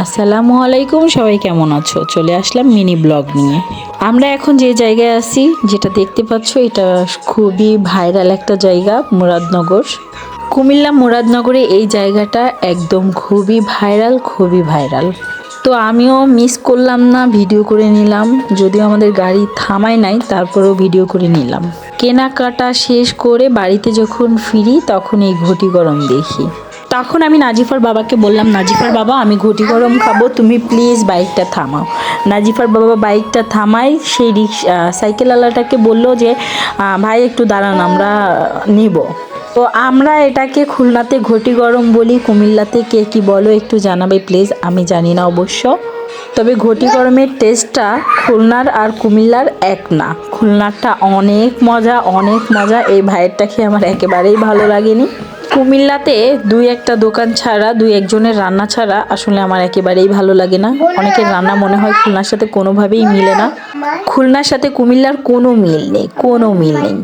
আসসালামু আলাইকুম, সবাই কেমন আছো? চলে আসলাম মিনি ব্লগ নিয়ে। আমরা এখন যে জায়গায় আছি, যেটা দেখতে পাচ্ছ, এটা খুবই ভাইরাল একটা জায়গা, মুরাদনগর। কুমিল্লা মুরাদনগরে এই জায়গাটা একদম খুবই ভাইরাল। তো আমিও মিস করলাম না, ভিডিও করে নিলাম। যদিও আমাদের গাড়ি থামায় নাই, তারপরেও ভিডিও করে নিলাম। কেনাকাটা শেষ করে বাড়িতে যখন ফিরি তখন এই ঘটি গরম দেখি। তখন আমি নাজিফার বাবাকে বললাম, নাজিফার বাবা আমি ঘটি গরম খাবো, তুমি প্লিজ বাইকটা থামাও। নাজিফার বাবা বাইকটা থামাই, সেই সাইকেলওয়ালাটাকে বললো যে ভাই একটু দাঁড়ান, আমরা নিব। তো আমরা এটাকে খুলনাতে ঘটি গরম বলি, কুমিল্লাতে কে কি বলো একটু জানাবে প্লিজ, আমি জানি না অবশ্য। তবে ঘটি গরমের টেস্টটা খুলনার আর কুমিল্লার এক না। খুলনারটা অনেক মজা, এই ভাইয়েরটা খেয়ে আমার একেবারেই ভালো লাগেনি। কুমিল্লাতে দুই একটা দোকান ছাড়া, দুই একজনের রান্না ছাড়া আসলে আমার একেবারেই ভালো লাগে না। অনেকের রান্না মনে হয় খুলনার সাথে কোনোভাবেই মিলে না। খুলনার সাথে কুমিল্লার কোনো মিল নেই।